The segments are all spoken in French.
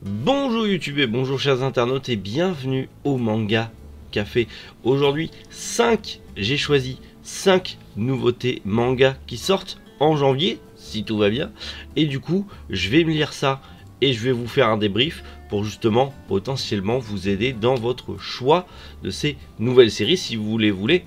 Bonjour YouTube et bonjour chers internautes et bienvenue au Manga Café. Aujourd'hui j'ai choisi 5 nouveautés manga qui sortent en janvier si tout va bien. Et du coup je vais me lire ça et je vais vous faire un débrief pour justement potentiellement vous aider dans votre choix de ces nouvelles séries si vous les voulez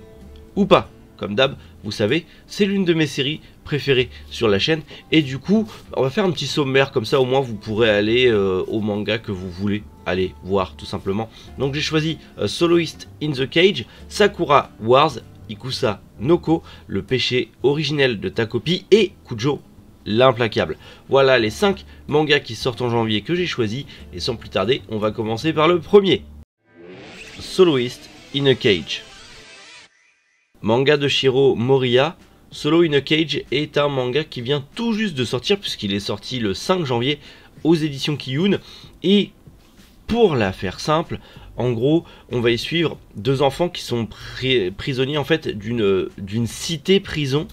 ou pas. Comme d'hab, vous savez, c'est l'une de mes séries préférées sur la chaîne. Et du coup, on va faire un petit sommaire, comme ça au moins vous pourrez aller au manga que vous voulez aller voir tout simplement. Donc j'ai choisi Soloist in the Cage, Sakura Wars, Ikusa Noko, Le péché originel de Takopi et Kujo l'implacable. Voilà les 5 mangas qui sortent en janvier que j'ai choisi. Et sans plus tarder, on va commencer par le premier. Soloist in a Cage. Manga de Shiro Moriya, Solo in a Cage est un manga qui vient tout juste de sortir puisqu'il est sorti le 5 janvier aux éditions Kiyun. Et pour la faire simple, en gros, on va y suivre deux enfants qui sont prisonniers en fait d'une cité-prison.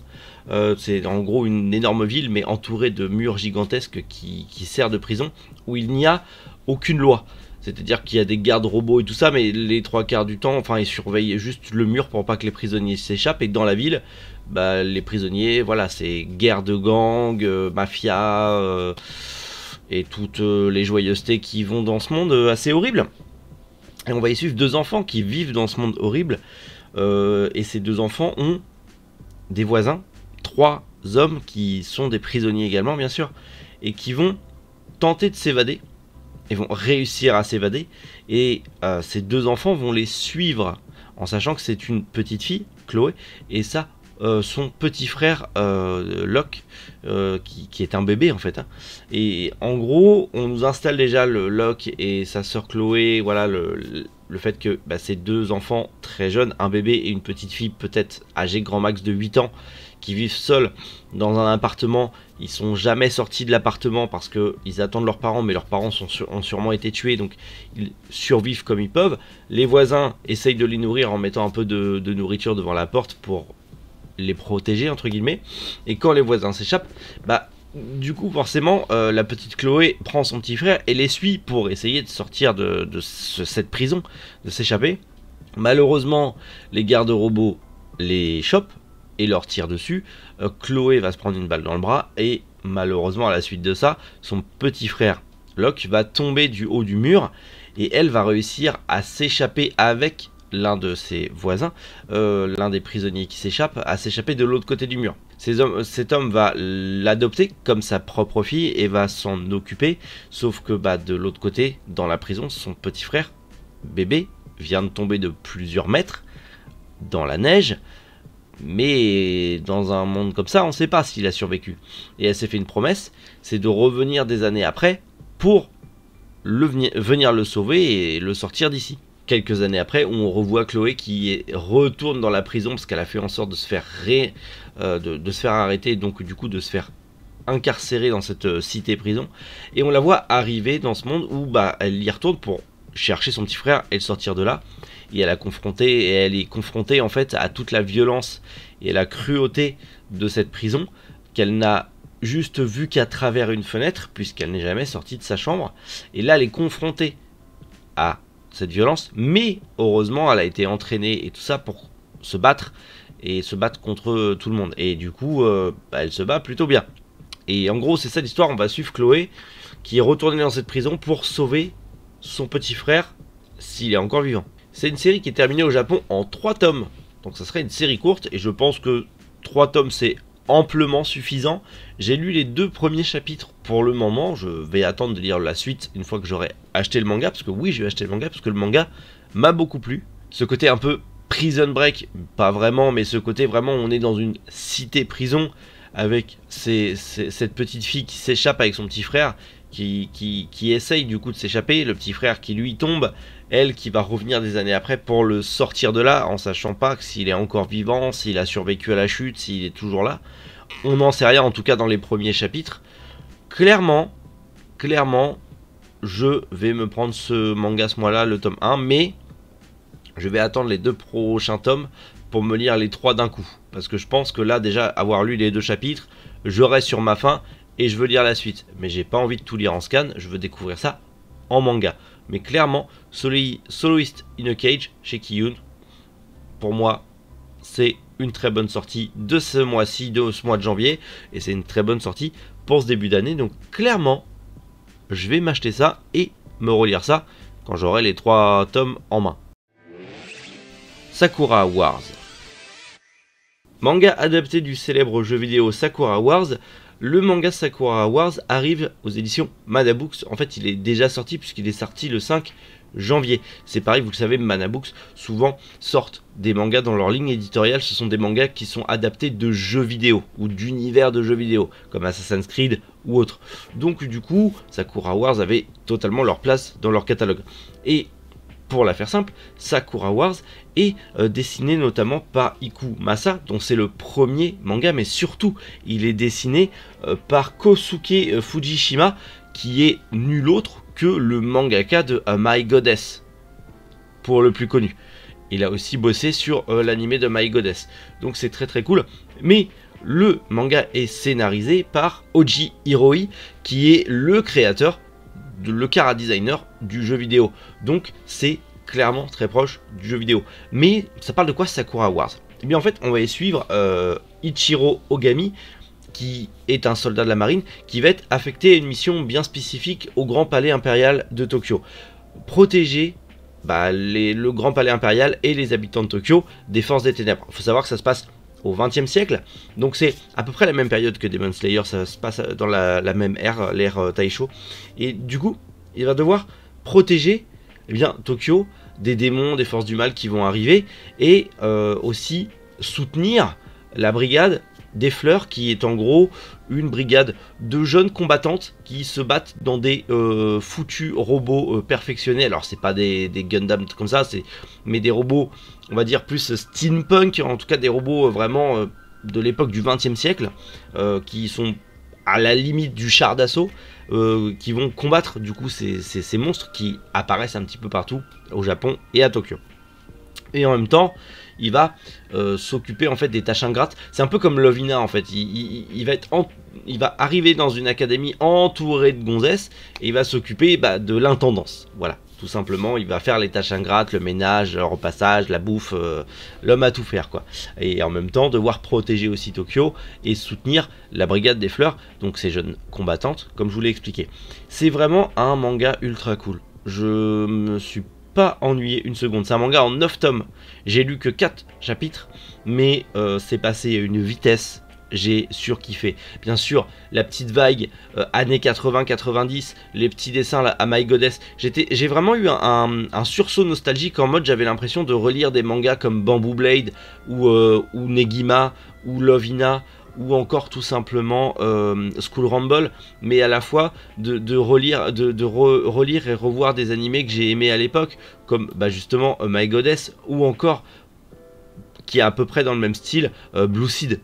C'est en gros une énorme ville mais entourée de murs gigantesques qui sert de prison où il n'y a aucune loi. C'est-à-dire qu'il y a des gardes robots et tout ça, mais les 3/4 du temps, enfin, ils surveillent juste le mur pour pas que les prisonniers s'échappent. Et dans la ville, bah, les prisonniers, voilà, c'est guerre de gang, mafia, et toutes les joyeusetés qui vont dans ce monde assez horrible. Et on va y suivre deux enfants qui vivent dans ce monde horrible. Et ces deux enfants ont des voisins, 3 hommes qui sont des prisonniers également, bien sûr, et qui vont tenter de s'évader. Ils vont réussir à s'évader et ces deux enfants vont les suivre en sachant que c'est une petite fille, Chloé, et ça son petit frère Locke qui est un bébé en fait, hein. Et en gros on nous installe déjà le Locke et sa sœur Chloé, voilà le fait que bah, ces deux enfants très jeunes, un bébé et une petite fille peut-être âgée grand max de 8 ans, qui vivent seuls dans un appartement. Ils sont jamais sortis de l'appartement parce qu'ils attendent leurs parents, mais leurs parents ont sûrement été tués, donc ils survivent comme ils peuvent. Les voisins essayent de les nourrir en mettant un peu de nourriture devant la porte pour les protéger entre guillemets. Et quand les voisins s'échappent, bah du coup forcément la petite Chloé prend son petit frère et les suit pour essayer de sortir de cette prison, de s'échapper. Malheureusement les gardes robots les chopent et leur tire dessus. Chloé va se prendre une balle dans le bras et malheureusement à la suite de ça, son petit frère Locke va tomber du haut du mur et elle va réussir à s'échapper avec l'un de ses voisins, l'un des prisonniers qui s'échappe, à s'échapper de l'autre côté du mur. Cet homme va l'adopter comme sa propre fille et va s'en occuper, sauf que bah, de l'autre côté, dans la prison, son petit frère, bébé, vient de tomber de plusieurs mètres dans la neige. Mais dans un monde comme ça, on ne sait pas s'il a survécu. Et elle s'est fait une promesse, c'est de revenir des années après pour venir le sauver et le sortir d'ici. Quelques années après, on revoit Chloé qui retourne dans la prison parce qu'elle a fait en sorte de se faire, de se faire arrêter et donc du coup de se faire incarcérer dans cette cité-prison. Et on la voit arriver dans ce monde où bah, elle y retourne pour chercher son petit frère et le sortir de là. Et elle est confrontée en fait à toute la violence et la cruauté de cette prison qu'elle n'a juste vu qu'à travers une fenêtre puisqu'elle n'est jamais sortie de sa chambre. Et là elle est confrontée à cette violence, mais heureusement elle a été entraînée et tout ça pour se battre et se battre contre tout le monde. Et du coup bah, elle se bat plutôt bien. Et en gros c'est ça l'histoire, on va suivre Chloé qui est retournée dans cette prison pour sauver son petit frère s'il est encore vivant. C'est une série qui est terminée au Japon en 3 tomes. Donc ça serait une série courte et je pense que 3 tomes c'est amplement suffisant. J'ai lu les 2 premiers chapitres pour le moment. Je vais attendre de lire la suite une fois que j'aurai acheté le manga. Parce que oui, je vais acheter le manga parce que le manga m'a beaucoup plu. Ce côté un peu Prison Break, pas vraiment, mais ce côté vraiment on est dans une cité-prison avec cette petite fille qui s'échappe avec son petit frère. Qui essaye du coup de s'échapper, le petit frère qui lui tombe, elle qui va revenir des années après pour le sortir de là, en sachant pas que s'il est encore vivant, s'il a survécu à la chute, s'il est toujours là. On n'en sait rien en tout cas dans les premiers chapitres. Clairement, je vais me prendre ce manga ce mois-là, le tome 1, mais je vais attendre les 2 prochains tomes pour me lire les 3 d'un coup. Parce que je pense que là déjà avoir lu les 2 chapitres, j'aurai sur ma faim. Et je veux lire la suite, mais j'ai pas envie de tout lire en scan, je veux découvrir ça en manga. Mais clairement, Soloist in a Cage chez Kiyun, pour moi, c'est une très bonne sortie de ce mois-ci, de ce mois de janvier. Et c'est une très bonne sortie pour ce début d'année. Donc clairement, je vais m'acheter ça et me relire ça quand j'aurai les 3 tomes en main. Sakura Wars. Manga adapté du célèbre jeu vidéo Sakura Wars. Le manga Sakura Wars arrive aux éditions Manabooks. En fait, il est déjà sorti puisqu'il est sorti le 5 janvier. C'est pareil, vous le savez, Manabooks souvent sortent des mangas dans leur ligne éditoriale. Ce sont des mangas qui sont adaptés de jeux vidéo ou d'univers de jeux vidéo, comme Assassin's Creed ou autre. Donc du coup, Sakura Wars avait totalement leur place dans leur catalogue. Et pour la faire simple, Sakura Wars est dessiné notamment par Iku Masa, dont c'est le premier manga, mais surtout il est dessiné par Kosuke Fujishima, qui est nul autre que le mangaka de My Goddess, pour le plus connu. Il a aussi bossé sur l'anime de My Goddess, donc c'est très très cool. Mais le manga est scénarisé par Oji Hiroi, qui est le créateur, le chara designer du jeu vidéo. Donc c'est clairement très proche du jeu vidéo. Mais ça parle de quoi Sakura Wars? Et bien en fait on va y suivre Ichiro Ogami, qui est un soldat de la marine, qui va être affecté à une mission bien spécifique au Grand Palais Impérial de Tokyo. Protéger le Grand Palais Impérial et les habitants de Tokyo des forces des ténèbres. Il faut savoir que ça se passe au XXe siècle, donc c'est à peu près la même période que Demon Slayer, ça se passe dans la même ère, l'ère Taisho, et du coup, il va devoir protéger Tokyo des démons, des forces du mal qui vont arriver, et aussi soutenir la brigade des fleurs, qui est en gros une brigade de jeunes combattantes qui se battent dans des foutus robots perfectionnés. Alors c'est pas des Gundam comme ça, mais des robots, on va dire plus steampunk, en tout cas des robots vraiment de l'époque du XXe siècle, qui sont à la limite du char d'assaut, qui vont combattre du coup ces monstres qui apparaissent un petit peu partout au Japon et à Tokyo. Et en même temps, il va s'occuper en fait des tâches ingrates. C'est un peu comme Lovina en fait. Il va arriver dans une académie entouré de gonzesses et il va s'occuper de l'intendance. Voilà, tout simplement, il va faire les tâches ingrates, le ménage, le repassage, la bouffe, l'homme à tout faire quoi. Et en même temps, devoir protéger aussi Tokyo et soutenir la brigade des fleurs, donc ces jeunes combattantes, comme je vous l'ai expliqué. C'est vraiment un manga ultra cool. Je me suis pas ennuyé une seconde. C'est un manga en 9 tomes. J'ai lu que 4 chapitres, mais c'est passé à une vitesse. J'ai surkiffé. Bien sûr, la petite vague années 80-90, les petits dessins là, à My Goddess. J'ai vraiment eu un sursaut nostalgique en mode j'avais l'impression de relire des mangas comme Bamboo Blade ou Negima ou Lovina, ou encore tout simplement School Rumble, mais à la fois de relire et revoir des animés que j'ai aimés à l'époque, comme justement My Goddess, ou encore, qui est à peu près dans le même style, Blue Seed.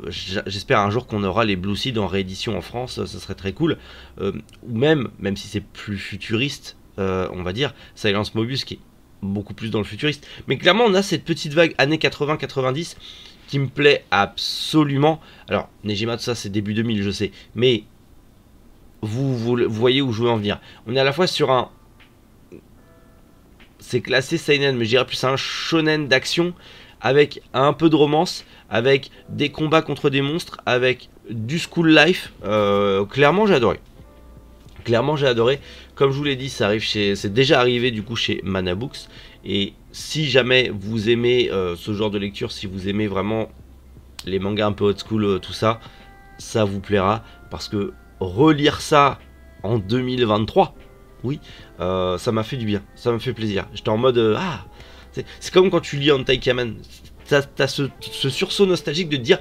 J'espère un jour qu'on aura les Blue Seed en réédition en France, ce serait très cool, ou même si c'est plus futuriste, on va dire, Silence Mobius, qui est beaucoup plus dans le futuriste, mais clairement on a cette petite vague années 80-90 qui me plaît absolument. Alors Nejima, tout ça c'est début 2000 je sais, mais vous voyez où je veux en venir. On est à la fois sur un, c'est classé seinen, mais je dirais plus un shonen d'action avec un peu de romance, avec des combats contre des monstres, avec du school life. Clairement j'ai adoré. Clairement j'ai adoré. Comme je vous l'ai dit, ça arrive c'est déjà arrivé du coup chez Manabooks. Et si jamais vous aimez ce genre de lecture, si vous aimez vraiment les mangas un peu old school, tout ça, ça vous plaira. Parce que relire ça en 2023, oui, ça m'a fait du bien, ça m'a fait plaisir. J'étais en mode, c'est comme quand tu lis Hentai Kamen. T'as ce sursaut nostalgique de te dire,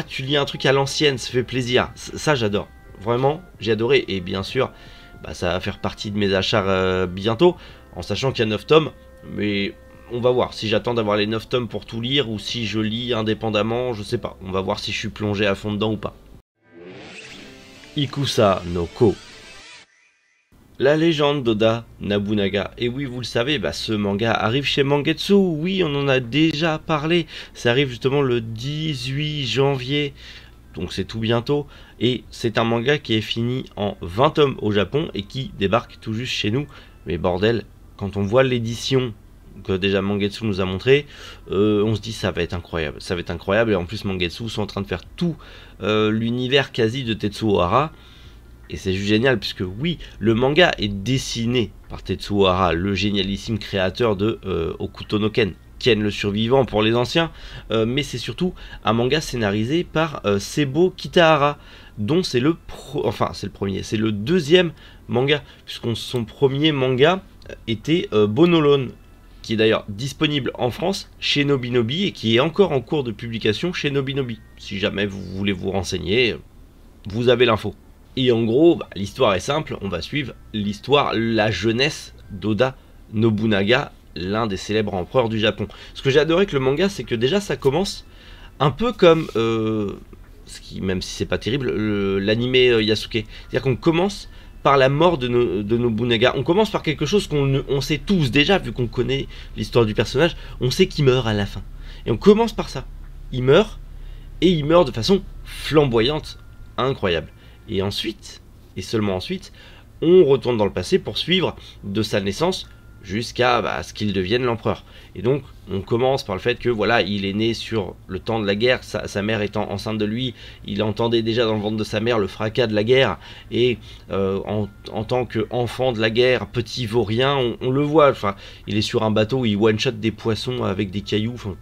tu lis un truc à l'ancienne, ça fait plaisir. Ça j'adore, vraiment, j'ai adoré. Et bien sûr, ça va faire partie de mes achats bientôt, en sachant qu'il y a 9 tomes. Mais on va voir si j'attends d'avoir les 9 tomes pour tout lire ou si je lis indépendamment, je sais pas. On va voir si je suis plongé à fond dedans ou pas. Ikusa no Ko. La légende d'Oda Nobunaga. Et oui, vous le savez, ce manga arrive chez Mangetsu. Oui, on en a déjà parlé. Ça arrive justement le 18 janvier. donc c'est tout bientôt, et c'est un manga qui est fini en 20 tomes au Japon et qui débarque tout juste chez nous. Mais bordel, quand on voit l'édition que déjà Mangetsu nous a montré, on se dit ça va être incroyable, ça va être incroyable. Et en plus Mangetsu sont en train de faire tout l'univers quasi de Tetsuo Hara, et c'est juste génial puisque oui, le manga est dessiné par Tetsuo Hara, le génialissime créateur de Hokuto no Ken, Ken le survivant pour les anciens, mais c'est surtout un manga scénarisé par Sebo Kitahara, dont c'est le c'est le deuxième manga, puisque son premier manga était Bonolone, qui est d'ailleurs disponible en France chez Nobinobi et qui est encore en cours de publication chez Nobinobi. Si jamais vous voulez vous renseigner, vous avez l'info. Et en gros, l'histoire est simple, on va suivre l'histoire, la jeunesse d'Oda Nobunaga, l'un des célèbres empereurs du Japon. Ce que j'ai adoré avec le manga, c'est que déjà ça commence un peu comme, même si c'est pas terrible, l'animé Yasuke. C'est-à-dire qu'on commence par la mort de Nobunaga. On commence par quelque chose qu'on sait tous déjà, vu qu'on connaît l'histoire du personnage, on sait qu'il meurt à la fin. Et on commence par ça. Il meurt, et il meurt de façon flamboyante, incroyable. Et ensuite, et seulement ensuite, on retourne dans le passé pour suivre de sa naissance jusqu'à ce qu'il devienne l'empereur. Et donc on commence par le fait que voilà, il est né sur le temps de la guerre, sa mère étant enceinte de lui, il entendait déjà dans le ventre de sa mère le fracas de la guerre, et en tant qu'enfant de la guerre, petit vaurien, on le voit, enfin, il est sur un bateau, il one-shot des poissons avec des cailloux, enfin,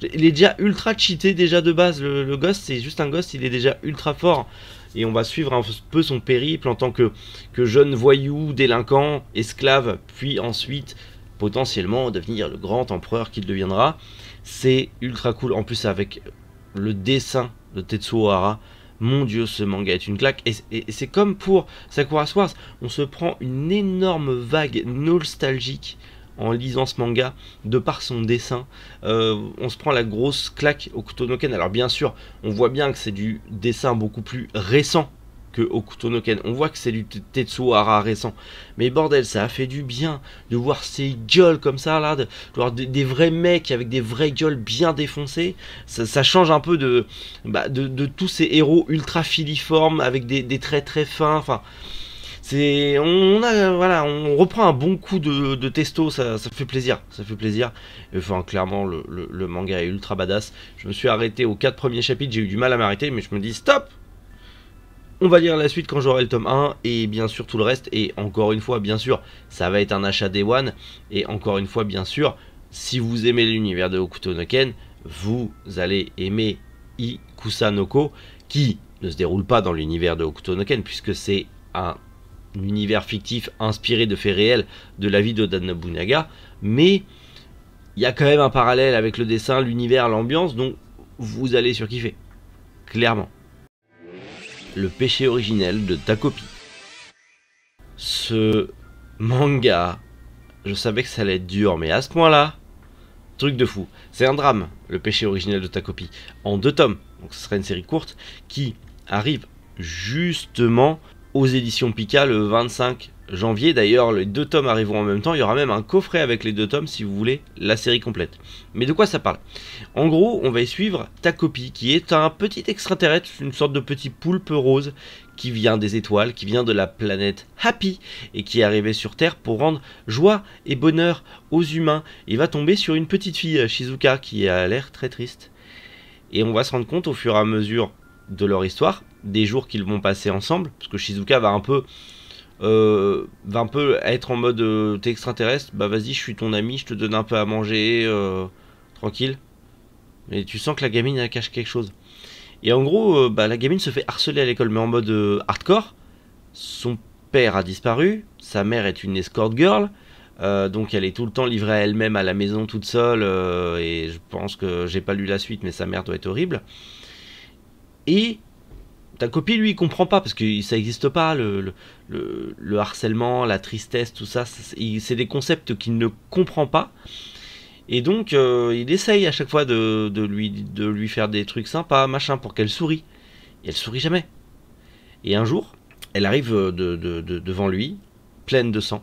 il est déjà ultra cheaté déjà de base, le gosse, c'est juste un gosse, il est déjà ultra fort. Et on va suivre un peu son périple en tant que jeune voyou, délinquant, esclave, puis ensuite potentiellement devenir le grand empereur qu'il deviendra. C'est ultra cool, en plus avec le dessin de Tetsuo Hara. Mon dieu, ce manga est une claque. Et c'est comme pour Sakura Sword, on se prend une énorme vague nostalgique en lisant ce manga, de par son dessin. On se prend la grosse claque Hokuto no Ken. Alors bien sûr, on voit bien que c'est du dessin beaucoup plus récent que Hokuto no Ken. On voit que c'est du Tetsuo Hara récent. Mais bordel, ça a fait du bien de voir ces gueules comme ça, là, de voir des vrais mecs avec des vraies gueules bien défoncées. Ça change un peu de tous ces héros ultra filiformes avec des traits très fins. Enfin, on reprend un bon coup de testo, ça fait plaisir, Enfin, clairement, le manga est ultra badass. Je me suis arrêté aux 4 premiers chapitres, j'ai eu du mal à m'arrêter, mais je me dis stop, on va lire la suite quand j'aurai le tome 1, et bien sûr tout le reste, et encore une fois, bien sûr, ça va être un achat Day One, et encore une fois, bien sûr, si vous aimez l'univers de Hokuto no Ken, vous allez aimer Ikusanoko, qui ne se déroule pas dans l'univers de Hokuto no Ken, puisque c'est un univers fictif inspiré de faits réels de la vie d'Oda Nobunaga, mais il y a quand même un parallèle avec le dessin, l'univers, l'ambiance, donc vous allez surkiffer, clairement. Le péché originel de Takopi. Ce manga, je savais que ça allait être dur, mais à ce point-là, truc de fou. C'est un drame, le péché originel de Takopi, en 2 tomes, donc ce serait une série courte, qui arrive justement aux éditions Pika le 25 janvier. D'ailleurs, les 2 tomes arriveront en même temps. Il y aura même un coffret avec les 2 tomes si vous voulez la série complète. Mais de quoi ça parle? En gros, on va y suivre Takopi, qui est un petit extraterrestre, une sorte de petit poulpe rose qui vient des étoiles, qui vient de la planète Happy et qui est arrivé sur Terre pour rendre joie et bonheur aux humains. Il va tomber sur une petite fille, Shizuka, qui a l'air très triste. Et on va se rendre compte au fur et à mesure de leur histoire, des jours qu'ils vont passer ensemble, parce que Shizuka va un peu être en mode t'es extraterrestre, bah vas-y, je suis ton ami, je te donne un peu à manger, tranquille. Mais tu sens que la gamine elle cache quelque chose. Et en gros, la gamine se fait harceler à l'école, mais en mode hardcore. Son père a disparu, sa mère est une escort girl, donc elle est tout le temps livrée à elle-même à la maison toute seule, et je pense que j'ai pas lu la suite, mais sa mère doit être horrible. Et Takopi, lui, il comprend pas, parce que ça n'existe pas, le harcèlement, la tristesse, tout ça, c'est des concepts qu'il ne comprend pas. Et donc, il essaye à chaque fois de lui faire des trucs sympas, machin, pour qu'elle sourie. Et elle sourit jamais. Et un jour, elle arrive devant lui, pleine de sang,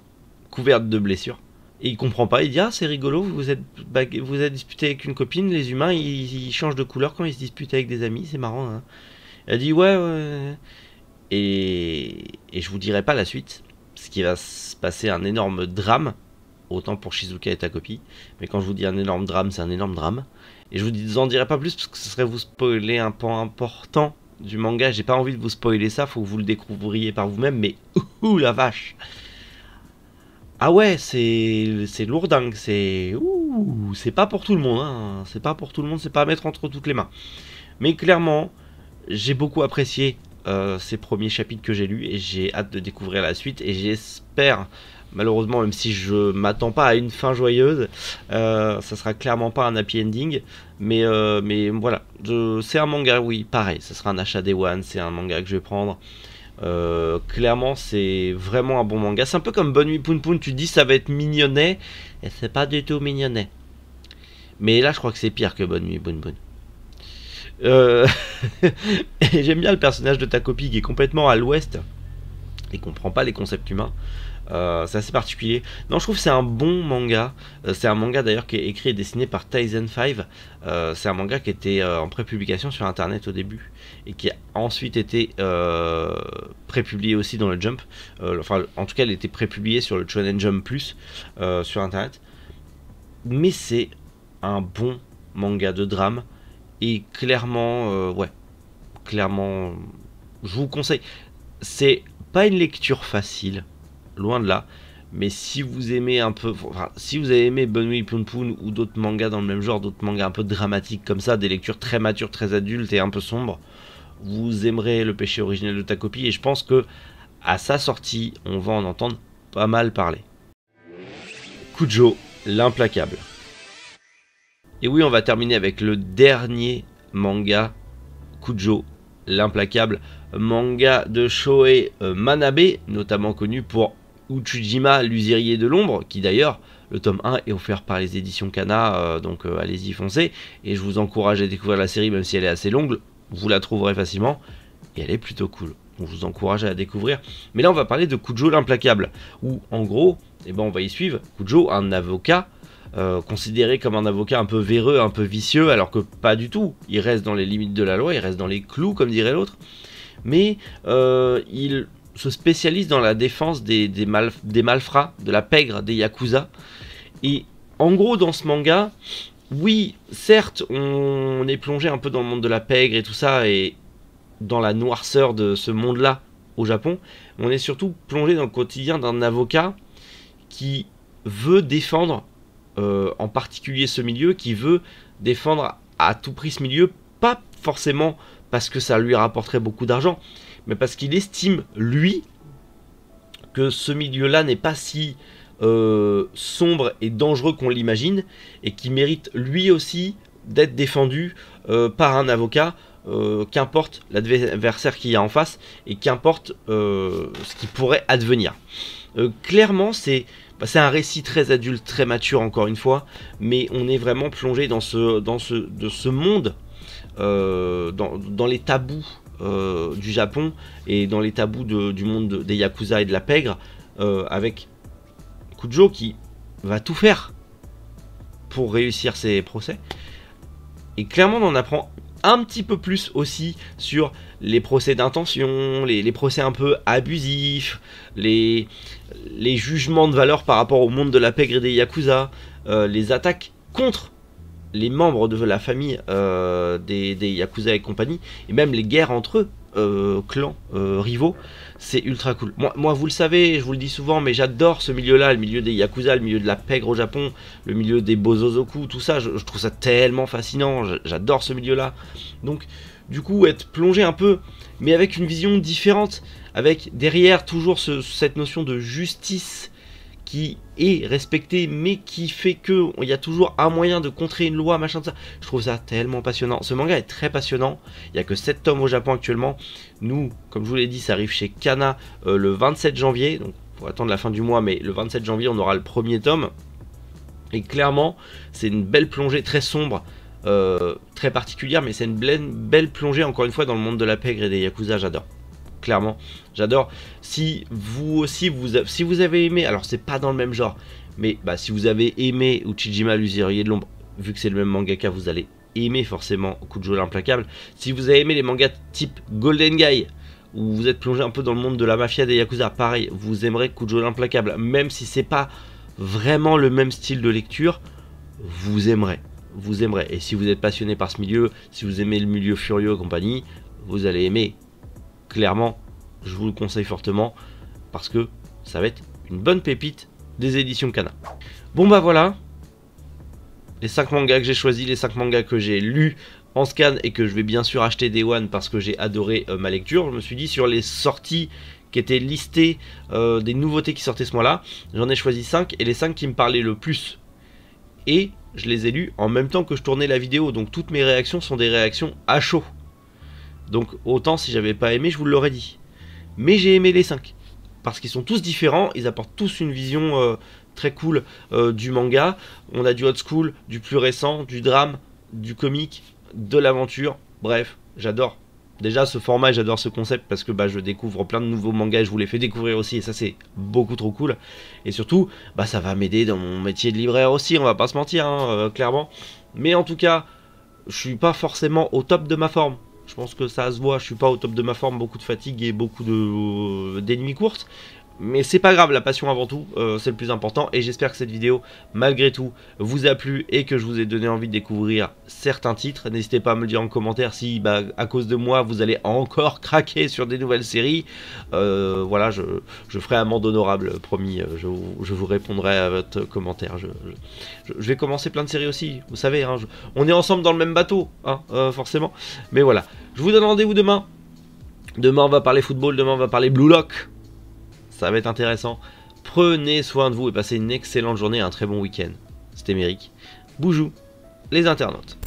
couverte de blessures. Et il comprend pas, il dit « Ah, c'est rigolo, vous êtes disputé avec une copine, les humains, ils changent de couleur quand ils se disputent avec des amis, c'est marrant, hein. » Elle a dit ouais, ouais. Et je vous dirai pas la suite, parce qu'il va se passer un énorme drame, autant pour Shizuka et ta copie. Mais quand je vous dis un énorme drame, c'est un énorme drame. Et je vous en dirai pas plus, parce que ce serait vous spoiler un point important du manga. J'ai pas envie de vous spoiler ça, faut que vous le découvriez par vous-même, mais ouh la vache. Ah ouais, c'est lourdingue, c'est pas pour tout le monde, hein. C'est pas pour tout le monde, c'est pas à mettre entre toutes les mains. Mais clairement, j'ai beaucoup apprécié ces premiers chapitres que j'ai lus et j'ai hâte de découvrir la suite et j'espère, malheureusement, même si je m'attends pas à une fin joyeuse, ça sera clairement pas un happy ending, mais voilà, c'est un manga, oui, pareil, ça sera un achat Day One, c'est un manga que je vais prendre. Clairement c'est vraiment un bon manga. C'est un peu comme Bonne Nuit Poun Poun, tu te dis ça va être mignonnet et c'est pas du tout mignonnet. Mais là je crois que c'est pire que Bonne Nuit Poun Poun. Et j'aime bien le personnage de ta copie qui est complètement à l'ouest et comprend pas les concepts humains. C'est assez particulier. Non, je trouve que c'est un bon manga. C'est un manga d'ailleurs qui est écrit et dessiné par Tyson 5. C'est un manga qui était en prépublication sur internet au début et qui a ensuite été prépublié aussi dans le Jump. Enfin, en tout cas, il était prépublié sur le Shonen Jump Plus sur internet. Mais c'est un bon manga de drame et clairement, ouais, clairement, je vous conseille. C'est pas une lecture facile. Loin de là, mais si vous aimez un peu, enfin, si vous avez aimé Bonne Nuit Poun Poun ou d'autres mangas dans le même genre, d'autres mangas un peu dramatiques comme ça, des lectures très matures, très adultes et un peu sombres, vous aimerez Le Péché Originel de ta copie et je pense que à sa sortie, on va en entendre pas mal parler. Kujo, l'implacable. Et oui, on va terminer avec le dernier manga, Kujo, l'implacable, manga de Shohei Manabe, notamment connu pour Uchujima, l'usurier de l'ombre, qui d'ailleurs, le tome 1 est offert par les éditions Kana, donc allez-y foncez, et je vous encourage à découvrir la série, même si elle est assez longue, vous la trouverez facilement, et elle est plutôt cool, donc je vous encourage à la découvrir. Mais là on va parler de Kujo l'implacable, où en gros, eh ben, on va y suivre Kujo, un avocat, considéré comme un avocat un peu véreux, un peu vicieux, alors que pas du tout, il reste dans les limites de la loi, il reste dans les clous, comme dirait l'autre, mais il se spécialise dans la défense des malfrats, de la pègre, des yakuza. Et en gros, dans ce manga, oui, certes, on est plongé un peu dans le monde de la pègre et tout ça, et dans la noirceur de ce monde-là au Japon, on est surtout plongé dans le quotidien d'un avocat qui veut défendre en particulier ce milieu, qui veut défendre à tout prix ce milieu, pas forcément parce que ça lui rapporterait beaucoup d'argent, mais parce qu'il estime, lui, que ce milieu-là n'est pas si sombre et dangereux qu'on l'imagine, et qui mérite lui aussi d'être défendu par un avocat, qu'importe l'adversaire qu'il y a en face, et qu'importe ce qui pourrait advenir. Clairement, c'est un récit très adulte, très mature encore une fois, mais on est vraiment plongé dans ce monde, dans les tabous du Japon et dans les tabous du monde des Yakuza et de la pègre, avec Kujo qui va tout faire pour réussir ses procès. Et clairement on en apprend un petit peu plus aussi sur les procès d'intention, les procès un peu abusifs, les jugements de valeur par rapport au monde de la pègre et des Yakuza, les attaques contre les membres de la famille des Yakuza et compagnie, et même les guerres entre eux, clans, rivaux, c'est ultra cool. Moi, vous le savez, je vous le dis souvent, mais j'adore ce milieu-là, le milieu des Yakuza, le milieu de la pègre au Japon, le milieu des Bozozoku, tout ça, je trouve ça tellement fascinant, j'adore ce milieu-là. Donc, du coup, être plongé un peu, mais avec une vision différente, avec derrière toujours cette notion de justice qui est respecté, mais qui fait que il y a toujours un moyen de contrer une loi, machin de ça. Je trouve ça tellement passionnant. Ce manga est très passionnant. Il n'y a que 7 tomes au Japon actuellement. Nous, comme je vous l'ai dit, ça arrive chez Kana le 27 janvier. Donc, il faut attendre la fin du mois, mais le 27 janvier, on aura le premier tome. Et clairement, c'est une belle plongée très sombre, très particulière, mais c'est une belle plongée, encore une fois, dans le monde de la pègre et des Yakuza. J'adore. Clairement, j'adore. Si vous aussi, si vous avez aimé, alors c'est pas dans le même genre, mais si vous avez aimé Uchijima l'usurier de l'ombre, vu que c'est le même mangaka, vous allez aimé forcément Kujo l'implacable. Si vous avez aimé les mangas type Golden Guy, où vous êtes plongé un peu dans le monde de la mafia des Yakuza, pareil, vous aimerez Kujo l'implacable, même si c'est pas vraiment le même style de lecture, vous aimerez. Vous aimerez. Et si vous êtes passionné par ce milieu, si vous aimez le milieu furieux et compagnie, vous allez aimer. Clairement, je vous le conseille fortement, parce que ça va être une bonne pépite des éditions Kana. Bon bah voilà, les 5 mangas que j'ai choisis, les 5 mangas que j'ai lus en scan et que je vais bien sûr acheter Day One parce que j'ai adoré ma lecture. Je me suis dit sur les sorties qui étaient listées, des nouveautés qui sortaient ce mois-là, j'en ai choisi 5 et les 5 qui me parlaient le plus. Et je les ai lus en même temps que je tournais la vidéo, donc toutes mes réactions sont des réactions à chaud. Donc autant si j'avais pas aimé, je vous l'aurais dit. Mais j'ai aimé les 5. Parce qu'ils sont tous différents, ils apportent tous une vision très cool du manga. On a du old school, du plus récent, du drame, du comique, de l'aventure. Bref, j'adore. Déjà ce format, j'adore ce concept parce que je découvre plein de nouveaux mangas, je vous les fais découvrir aussi et ça c'est beaucoup trop cool. Et surtout, ça va m'aider dans mon métier de libraire aussi, on va pas se mentir, hein, clairement. Mais en tout cas, je suis pas forcément au top de ma forme. Je pense que ça se voit, je suis pas au top de ma forme, beaucoup de fatigue et beaucoup des nuits courtes. Mais c'est pas grave, la passion avant tout, c'est le plus important. Et j'espère que cette vidéo, malgré tout, vous a plu et que je vous ai donné envie de découvrir certains titres. N'hésitez pas à me le dire en commentaire si, à cause de moi, vous allez encore craquer sur des nouvelles séries. Voilà, je ferai amende honorable, promis. Je vous répondrai à votre commentaire. Je vais commencer plein de séries aussi, vous savez. Hein, on est ensemble dans le même bateau, hein, forcément. Mais voilà, je vous donne rendez-vous demain. Demain, on va parler football, demain, on va parler Blue Lock. Ça va être intéressant. Prenez soin de vous et passez une excellente journée et un très bon week-end. C'était Méric. Boujou, les internautes.